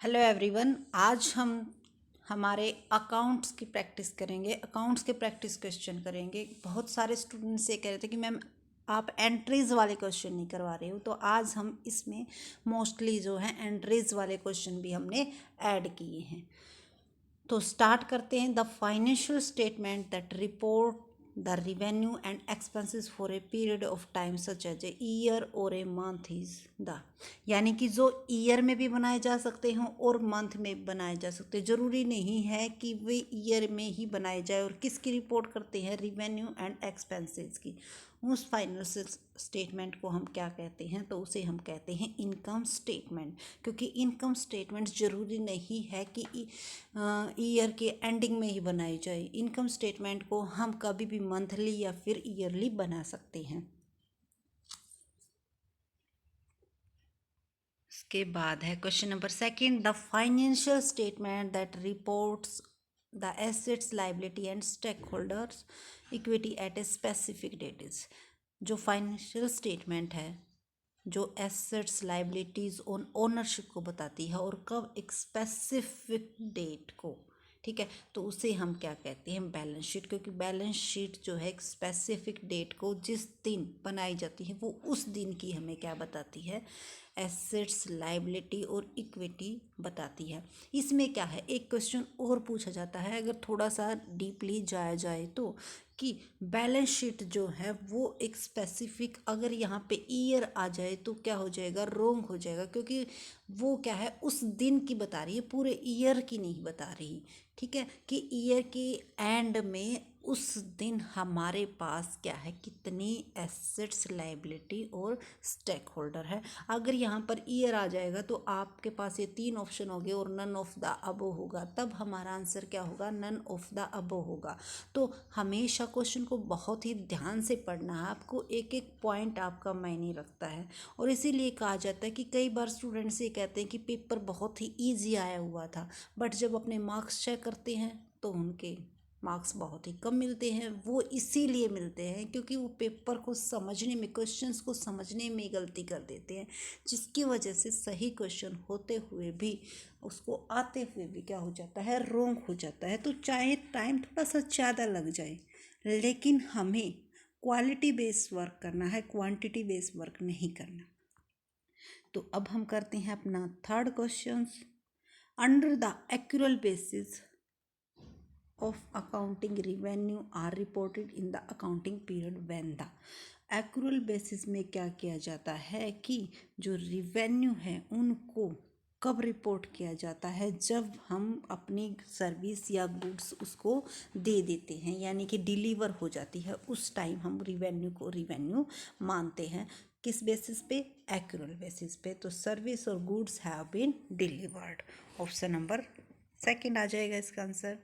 Hello everyone. आज हम हमारे अकाउंट्स की प्रैक्टिस करेंगे। अकाउंट्स के प्रैक्टिस क्वेश्चन करेंगे। बहुत सारे स्टूडेंट्स ये कह रहे थे कि मैम आप एंट्रीज वाले क्वेश्चन नहीं करवा रहे हो, तो आज हम इसमें मोस्टली जो है एंट्रीज वाले क्वेश्चन भी हमने ऐड किए हैं। तो स्टार्ट करते हैं। The financial statement that report the revenue and expenses for a period of time such as a year और ए मंथ इज द, यानी कि जो ईयर में भी बनाए जा सकते हैं और मंथ में बनाए जा सकते हैं। ज़रूरी नहीं है कि वे ईयर में ही बनाए जाए। और किसकी रिपोर्ट करते हैं? रिवेन्यू एंड एक्सपेंसेस की। उस फाइनेंशियल स्टेटमेंट को हम क्या कहते हैं? तो उसे हम कहते हैं इनकम स्टेटमेंट। क्योंकि इनकम स्टेटमेंट ज़रूरी नहीं है कि ईयर के एंडिंग में ही बनाई जाए। इनकम स्टेटमेंट को हम कभी भी मंथली या फिर ईयरली बना सकते हैं। इसके बाद है question number second. The financial statement that reports the assets liability and stakeholders equity at a specific date is. जो फाइनेंशियल स्टेटमेंट है जो एसेट्स लाइबिलिटीज़ ऑन ओनरशिप को बताती है और कब एक स्पेसिफिक डेट को, ठीक है, तो उसे हम क्या कहते हैं? Balance sheet. क्योंकि बैलेंस शीट जो है एक स्पेसिफिक डेट को जिस दिन बनाई जाती है वो उस दिन की हमें क्या बताती है? एसेट्स लाइबिलिटी और इक्विटी बताती है। इसमें क्या है, एक क्वेश्चन और पूछा जाता है अगर थोड़ा सा डीपली जाया जाए तो, कि बैलेंस शीट जो है वो एक स्पेसिफिक, अगर यहाँ पे ईयर आ जाए तो क्या हो जाएगा? रोंग हो जाएगा। क्योंकि वो क्या है, उस दिन की बता रही है, पूरे ईयर की नहीं बता रही। ठीक है, कि ईयर के एंड में उस दिन हमारे पास क्या है, कितनी एसेट्स लाइबिलिटी और स्टेक होल्डर है। अगर यहाँ पर ईयर आ जाएगा तो आपके पास ये तीन ऑप्शन हो गए और नन ऑफ द अबो होगा, तब हमारा आंसर क्या होगा? नन ऑफ द अबो होगा। तो हमेशा क्वेश्चन को बहुत ही ध्यान से पढ़ना है आपको, एक एक पॉइंट आपका मायने रखता है। और इसीलिए कहा जाता है कि कई बार स्टूडेंट्स ये कहते हैं कि पेपर बहुत ही ईजी आया हुआ था, बट जब अपने मार्क्स चेक करते हैं तो उनके मार्क्स बहुत ही कम मिलते हैं। वो इसीलिए मिलते हैं क्योंकि वो पेपर को समझने में, क्वेश्चंस को समझने में गलती कर देते हैं, जिसकी वजह से सही क्वेश्चन होते हुए भी, उसको आते हुए भी क्या हो जाता है? रोंग हो जाता है। तो चाहे टाइम थोड़ा सा ज़्यादा लग जाए, लेकिन हमें क्वालिटी बेस्ड वर्क करना है, क्वांटिटी बेस्ड वर्क नहीं करना। तो अब हम करते हैं अपना third question. Under the accrual basis of accounting revenue are reported in the accounting period when the accrual basis में क्या किया जाता है कि जो रिवेन्यू है उनको कब रिपोर्ट किया जाता है? जब हम अपनी सर्विस या गुड्स उसको दे देते हैं, यानी कि डिलीवर हो जाती है, उस टाइम हम रिवेन्यू को रिवेन्यू मानते हैं। किस बेसिस पे? एक्यूरल बेसिस पे। तो सर्विस और goods have been delivered. Option number second आ जाएगा इसका answer.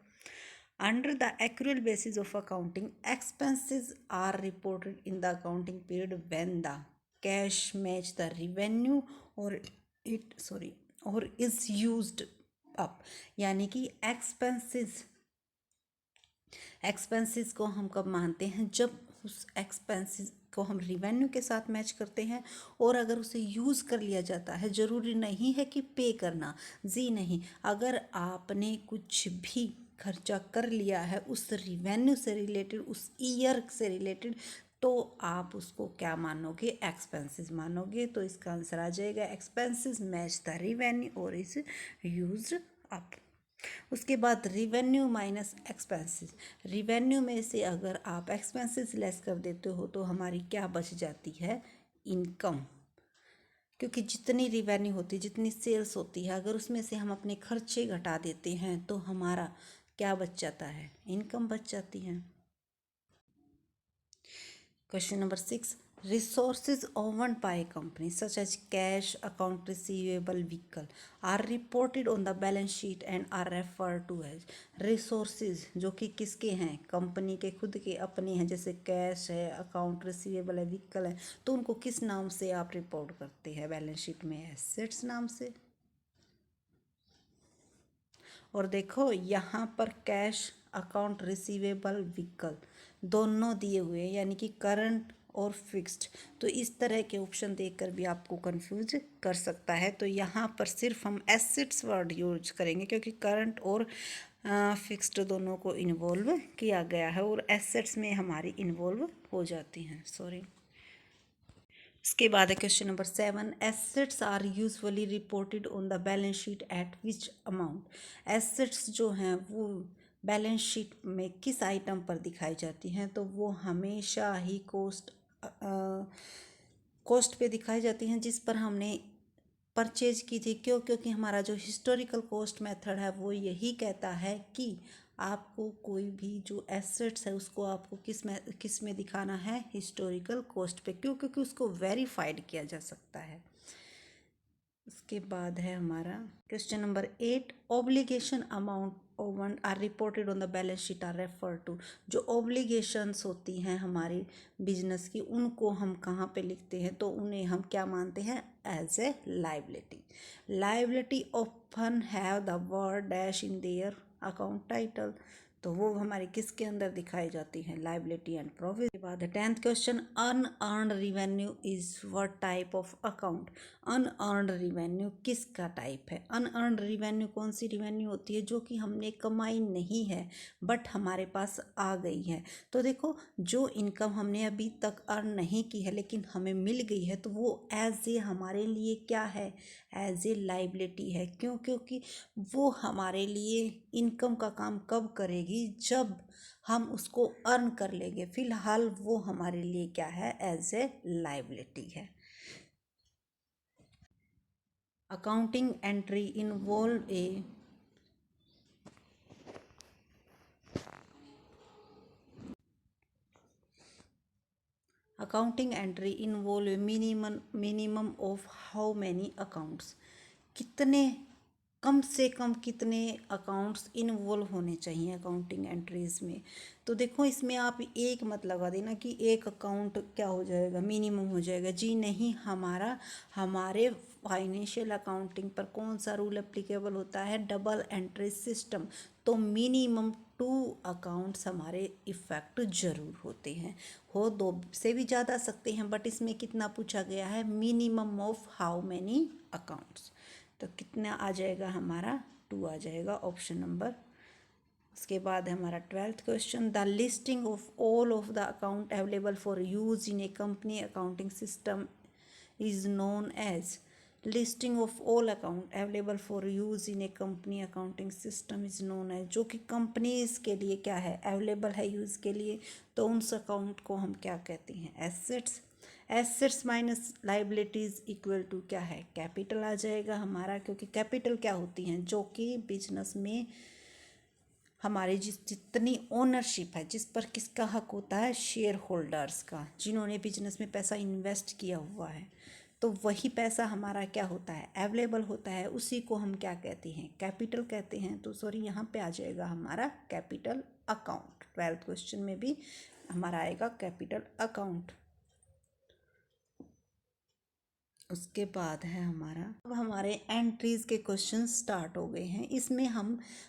Under the accrual basis of accounting, expenses are reported in the accounting period when the cash match the revenue or or is used up। यानी कि expenses को हम कब मानते हैं? जब उस एक्सपेंसेस को हम रिवेन्यू के साथ मैच करते हैं और अगर उसे यूज़ कर लिया जाता है। ज़रूरी नहीं है कि पे करना, जी नहीं, अगर आपने कुछ भी खर्चा कर लिया है उस रिवेन्यू से रिलेटेड, उस ईयर से रिलेटेड, तो आप उसको क्या मानोगे? एक्सपेंसेस मानोगे। तो इसका आंसर आ जाएगा एक्सपेंसेस मैच द रिवेन्यू और इज यूज्ड अप। उसके बाद रिवेन्यू माइनस एक्सपेंसेस। रिवेन्यू में से अगर आप एक्सपेंसेस लेस कर देते हो तो हमारी क्या बच जाती है? इनकम। क्योंकि जितनी रिवेन्यू होती है, जितनी सेल्स होती है, अगर उसमें से हम अपने खर्चे घटा देते हैं तो हमारा क्या बच जाता है? इनकम बच जाती है। Question number 6. Resources owned by a company such as cash, account receivable, vehicle are reported on the balance sheet and are referred to as resources, जो कि किसके हैं? कंपनी के खुद के अपने हैं, जैसे कैश है, अकाउंट रिसीवेबल है, व्हीकल है, तो उनको किस नाम से आप रिपोर्ट करते हैं बैलेंस शीट में? एसेट्स नाम से। और देखो यहाँ पर कैश, अकाउंट रिसीवेबल, व्हीकल दोनों दिए हुए हैं, यानी कि करंट और फिक्स्ड। तो इस तरह के ऑप्शन देखकर भी आपको कंफ्यूज कर सकता है। तो यहाँ पर सिर्फ हम एसेट्स वर्ड यूज करेंगे क्योंकि करंट और फिक्स्ड दोनों को इन्वॉल्व किया गया है और एसेट्स में हमारी इन्वॉल्व हो जाती हैं। सॉरी। इसके बाद है question number 7, assets are usually reported on the balance sheet at which amount. Assets जो हैं वो बैलेंस शीट में किस आइटम पर दिखाई जाती हैं, तो वो हमेशा ही कॉस्ट पे दिखाई जाती हैं जिस पर हमने परचेज की थी। क्योंकि हमारा जो हिस्टोरिकल कॉस्ट मेथड है वो यही कहता है कि आपको कोई भी जो एसेट्स है उसको आपको किस में दिखाना है, हिस्टोरिकल कॉस्ट पे। क्योंकि उसको वेरीफाइड किया जा सकता है। उसके बाद है हमारा question number 8, obligation amount owed are reported on the balance sheet are refer to. जो ऑब्लिगेशंस होती हैं हमारी बिजनेस की, उनको हम कहाँ पे लिखते हैं, तो उन्हें हम क्या मानते हैं, as a liability. Liability often have the word dash in their account title. तो वो हमारे किसके अंदर दिखाई जाती हैं, लाइबिलिटी एंड प्रोविजन। के बाद 10th question, unearned revenue is what type of account. Unearned revenue किसका टाइप है। अनअर्न्ड रिवेन्यू कौन सी रिवेन्यू होती है, जो कि हमने कमाई नहीं है बट हमारे पास आ गई है। तो देखो, जो इनकम हमने अभी तक अर्न नहीं की है लेकिन हमें मिल गई है, तो वो एज ए हमारे लिए क्या है, एज ए लाइबिलिटी है। क्योंकि वो हमारे लिए इनकम का काम कब करेगी, जब हम उसको अर्न कर लेंगे। फिलहाल वो हमारे लिए क्या है, एज ए लाइबिलिटी है। Accounting entry involve A accounting entry involve minimum of how many accounts. कितने, कम से कम कितने अकाउंट्स इन्वॉल्व होने चाहिए अकाउंटिंग एंट्रीज में। तो देखो, इसमें आप एक मत लगा देना कि एक अकाउंट क्या हो जाएगा, मिनिमम हो जाएगा। जी नहीं, हमारे फाइनेंशियल अकाउंटिंग पर कौन सा रूल एप्लीकेबल होता है, डबल एंट्री सिस्टम। तो मिनिमम 2 अकाउंट्स हमारे इफ़ेक्ट जरूर होते हैं। हो 2 से भी ज़्यादा सकते हैं, बट इसमें कितना पूछा गया है, minimum of how many accounts. तो कितना आ जाएगा हमारा, 2 आ जाएगा, ऑप्शन नंबर। उसके बाद है हमारा 12th question, the listing of all of the account available for use in a company accounting system is known as. Listing of all account available for use in a company accounting system is known as. जो कि companies के लिए क्या है, available है use के लिए, तो उन अकाउंट को हम क्या कहते हैं, assets. Assets minus liabilities equal to क्या है, कैपिटल आ जाएगा हमारा। क्योंकि कैपिटल क्या होती हैं, जो कि बिजनेस में हमारी जितनी ओनरशिप है, जिस पर किसका हक होता है, शेयर होल्डर्स का, जिन्होंने बिजनेस में पैसा इन्वेस्ट किया हुआ है। तो वही पैसा हमारा क्या होता है, अवेलेबल होता है, उसी को हम क्या कहते हैं, कैपिटल कहते हैं। तो सॉरी, यहाँ पे आ जाएगा हमारा कैपिटल अकाउंट। 12th क्वेश्चन में भी हमारा आएगा कैपिटल अकाउंट। उसके बाद है हमारा, अब हमारे एंट्रीज के क्वेश्चन स्टार्ट हो गए हैं। इसमें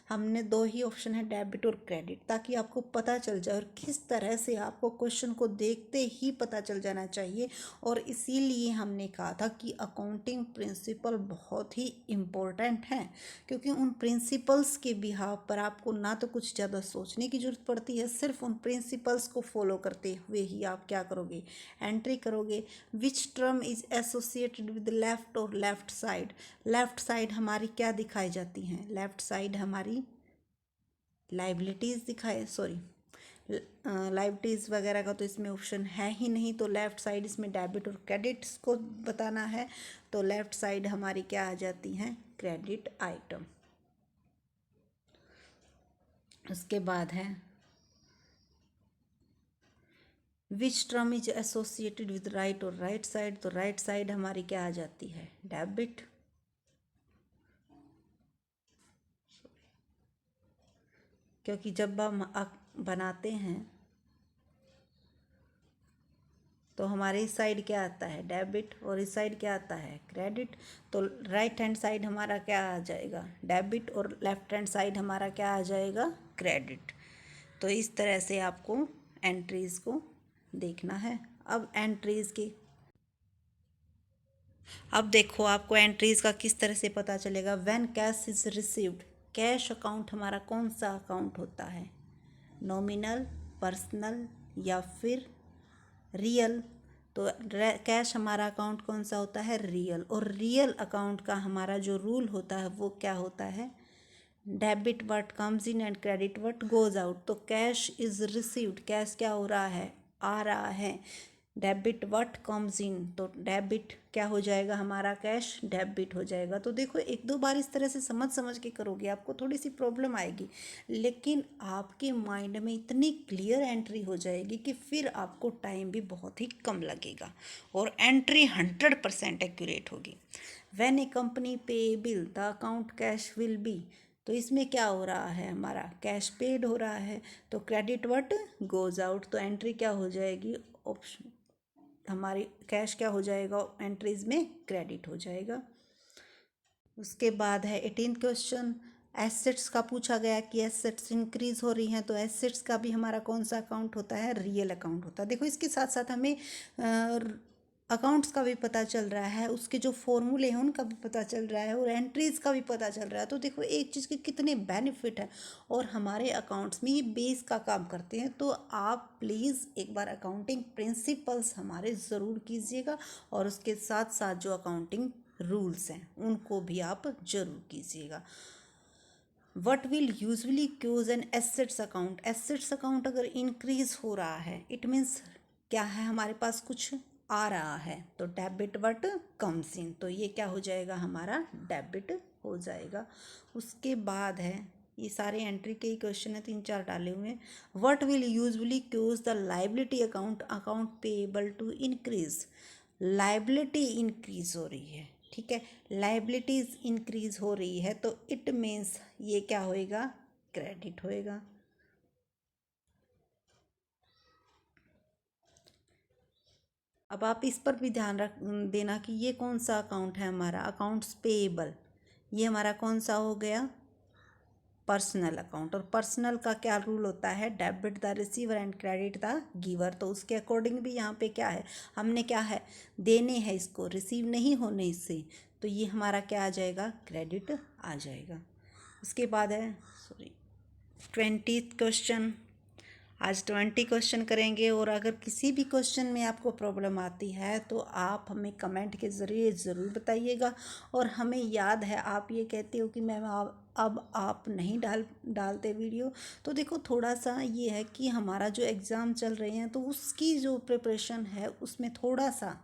हमने 2 ही ऑप्शन है, डेबिट और क्रेडिट, ताकि आपको पता चल जाए और किस तरह से आपको क्वेश्चन को देखते ही पता चल जाना चाहिए। और इसीलिए हमने कहा था कि अकाउंटिंग प्रिंसिपल बहुत ही इम्पोर्टेंट हैं, क्योंकि उन प्रिंसिपल्स के बिहाव पर आपको ना तो कुछ ज़्यादा सोचने की ज़रूरत पड़ती है, सिर्फ उन प्रिंसिपल्स को फॉलो करते हुए ही आप क्या करोगे, एंट्री करोगे। Which term is associated with left और लेफ्ट साइड। लेफ्ट साइड हमारी क्या दिखाई जाती हैं, लेफ्ट साइड हमारी लाइबिलिटीज दिखाए, सॉरी लाइबिलिटीज वगैरह का तो इसमें ऑप्शन है ही नहीं। तो लेफ्ट साइड इसमें डेबिट और क्रेडिट्स को बताना है। तो लेफ्ट साइड हमारी क्या आ जाती हैं, क्रेडिट आइटम। उसके बाद है which term is associated with right और राइट साइड। तो राइट साइड हमारी क्या आ जाती है, डेबिट। क्योंकि जब हम बनाते हैं तो हमारे इस साइड क्या आता है, डेबिट, और इस साइड क्या आता है, क्रेडिट। तो राइट हैंड साइड हमारा क्या आ जाएगा, डेबिट, और लेफ्ट हैंड साइड हमारा क्या आ जाएगा, क्रेडिट। तो इस तरह से आपको एंट्रीज को देखना है। अब एंट्रीज की, अब देखो आपको एंट्रीज का किस तरह से पता चलेगा। When cash is received, cash account हमारा कौन सा अकाउंट होता है, नॉमिनल, पर्सनल या फिर रियल। तो कैश हमारा अकाउंट कौन सा होता है, रियल। और रियल अकाउंट का हमारा जो रूल होता है वो क्या होता है, debit what comes in and credit what goes out. तो कैश इज रिसीव्ड, कैश क्या हो रहा है, आ रहा है। डेबिट व्हाट कम्स इन, तो डेबिट क्या हो जाएगा हमारा, कैश डेबिट हो जाएगा। तो देखो एक दो बार इस तरह से समझ समझ के करोगे, आपको थोड़ी सी प्रॉब्लम आएगी, लेकिन आपके माइंड में इतनी क्लियर एंट्री हो जाएगी कि फिर आपको टाइम भी बहुत ही कम लगेगा और एंट्री 100% एक्यूरेट होगी। व्हेन ए कंपनी पे bill the account cash will be, तो इसमें क्या हो रहा है, हमारा कैश पेड हो रहा है। तो क्रेडिट व्हाट गोज आउट, तो एंट्री क्या हो जाएगी, ऑप्शन हमारी कैश क्या हो जाएगा, एंट्रीज में क्रेडिट हो जाएगा। उसके बाद है 18th क्वेश्चन, एसेट्स का पूछा गया कि एसेट्स इंक्रीज हो रही हैं, तो एसेट्स का भी हमारा कौन सा अकाउंट होता है, रियल अकाउंट होता है। देखो इसके साथ साथ हमें अकाउंट्स का भी पता चल रहा है, उसके जो फॉर्मूले हैं उनका भी पता चल रहा है और एंट्रीज का भी पता चल रहा है। तो देखो एक चीज़ के कितने बेनिफिट है, और हमारे अकाउंट्स में ये बेस का काम करते हैं। तो आप प्लीज़ एक बार अकाउंटिंग प्रिंसिपल्स हमारे ज़रूर कीजिएगा, और उसके साथ साथ जो अकाउंटिंग रूल्स हैं उनको भी आप जरूर कीजिएगा। What will usually cause an assets account, assets account अगर इंक्रीज हो रहा है इट मीन्स क्या है, हमारे पास कुछ आ रहा है। तो डेबिट वट कम्स इन, तो ये क्या हो जाएगा, हमारा डेबिट हो जाएगा। उसके बाद है, ये सारे एंट्री के ही क्वेश्चन है, 3-4 डाले हुए हैं। What will usually cause the liability account, account payable to increase, liability increase हो रही है, ठीक है, लाइबिलिटीज इंक्रीज हो रही है, तो इट मीन्स ये क्या होएगा, क्रेडिट होएगा। अब आप इस पर भी ध्यान रख देना कि ये कौन सा अकाउंट है, हमारा अकाउंट्स पेएबल, ये हमारा कौन सा हो गया, पर्सनल अकाउंट। और पर्सनल का क्या रूल होता है, debit the receiver and credit the giver. तो उसके अकॉर्डिंग भी यहाँ पे क्या है, हमने क्या है, देने हैं इसको, रिसीव नहीं होने इससे, तो ये हमारा क्या आ जाएगा, क्रेडिट आ जाएगा। उसके बाद है, सॉरी, 20th क्वेश्चन। आज 20 क्वेश्चन करेंगे, और अगर किसी भी क्वेश्चन में आपको प्रॉब्लम आती है तो आप हमें कमेंट के ज़रिए ज़रूर बताइएगा। और हमें याद है आप ये कहते हो कि मैम अब आप नहीं डालते वीडियो, तो देखो थोड़ा सा ये है कि हमारा जो एग्ज़ाम चल रहे हैं तो उसकी जो प्रिपरेशन है उसमें थोड़ा सा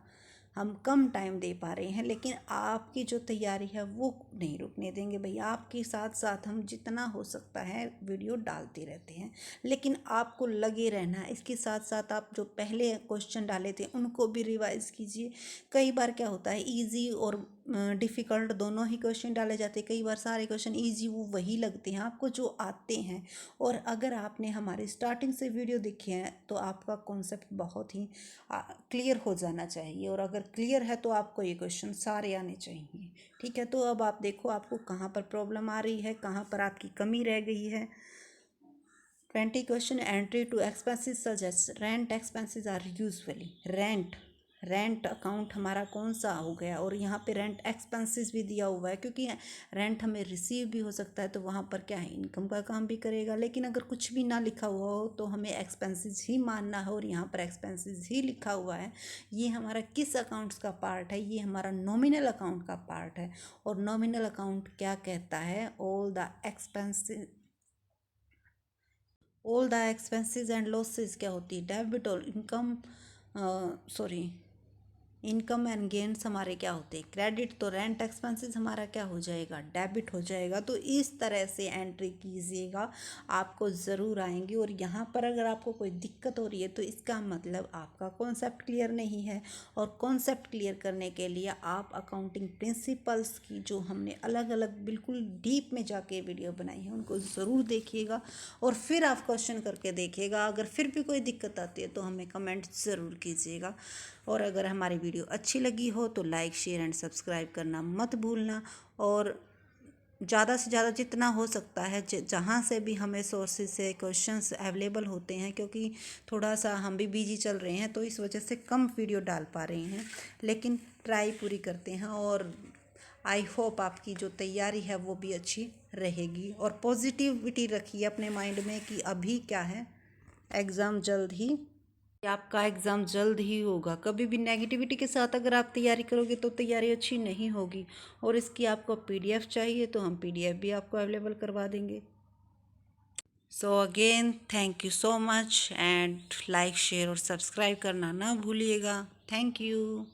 हम कम टाइम दे पा रहे हैं, लेकिन आपकी जो तैयारी है वो नहीं रुकने देंगे भैया। आपके साथ साथ हम जितना हो सकता है वीडियो डालते रहते हैं, लेकिन आपको लगे रहना है। इसके साथ साथ आप जो पहले क्वेश्चन डाले थे उनको भी रिवाइज कीजिए। कई बार क्या होता है, इजी और डिफ़िकल्ट दोनों ही क्वेश्चन डाले जाते हैं। कई बार सारे क्वेश्चन इजी वो वही लगते हैं आपको जो आते हैं, और अगर आपने हमारे स्टार्टिंग से वीडियो देखे हैं तो आपका कॉन्सेप्ट बहुत ही क्लियर हो जाना चाहिए, और अगर क्लियर है तो आपको ये क्वेश्चन सारे आने चाहिए, ठीक है। तो अब आप देखो आपको कहाँ पर प्रॉब्लम आ रही है, कहाँ पर आपकी कमी रह गई है। 20 question, entry to expenses suggest rent expenses are usually, rent account हमारा कौन सा हो गया, और यहाँ पे रेंट एक्सपेंसेस भी दिया हुआ है, क्योंकि रेंट हमें रिसीव भी हो सकता है, तो वहाँ पर क्या है, इनकम का काम भी करेगा। लेकिन अगर कुछ भी ना लिखा हुआ हो तो हमें एक्सपेंसेस ही मानना है, और यहाँ पर एक्सपेंसेस ही लिखा हुआ है। ये हमारा किस अकाउंट्स का पार्ट है, ये हमारा नॉमिनल अकाउंट का पार्ट है। और नॉमिनल अकाउंट क्या कहता है, all the expenses and losses क्या होती है, डेबिट और income, sorry, income and gains हमारे क्या होते हैं, क्रेडिट। तो रेंट एक्सपेंसेस हमारा क्या हो जाएगा, डेबिट हो जाएगा। तो इस तरह से एंट्री कीजिएगा, आपको ज़रूर आएंगी। और यहाँ पर अगर आपको कोई दिक्कत हो रही है तो इसका मतलब आपका कॉन्सेप्ट क्लियर नहीं है, और कॉन्सेप्ट क्लियर करने के लिए आप अकाउंटिंग प्रिंसिपल्स की जो हमने अलग अलग बिल्कुल डीप में जाके वीडियो बनाई है उनको ज़रूर देखिएगा, और फिर आप क्वेश्चन करके देखिएगा। अगर फिर भी कोई दिक्कत आती है तो हमें कमेंट ज़रूर कीजिएगा। और अगर हमारी वीडियो अच्छी लगी हो तो लाइक, शेयर एंड सब्सक्राइब करना मत भूलना। और ज़्यादा से ज़्यादा जितना हो सकता है जहाँ से भी हमें सोर्सेज से क्वेश्चंस अवेलेबल होते हैं, क्योंकि थोड़ा सा हम भी बिजी चल रहे हैं तो इस वजह से कम वीडियो डाल पा रहे हैं, लेकिन ट्राई पूरी करते हैं। और आई होप आपकी जो तैयारी है वो भी अच्छी रहेगी, और पॉजिटिविटी रखिए अपने माइंड में कि अभी क्या है, एग्ज़ाम जल्द ही, आपका एग्ज़ाम जल्द ही होगा। कभी भी नेगेटिविटी के साथ अगर आप तैयारी करोगे तो तैयारी अच्छी नहीं होगी। और इसकी आपको पीडीएफ चाहिए तो हम पीडीएफ भी आपको अवेलेबल करवा देंगे। So again thank you so much, and like share और सब्सक्राइब करना ना भूलिएगा। Thank you.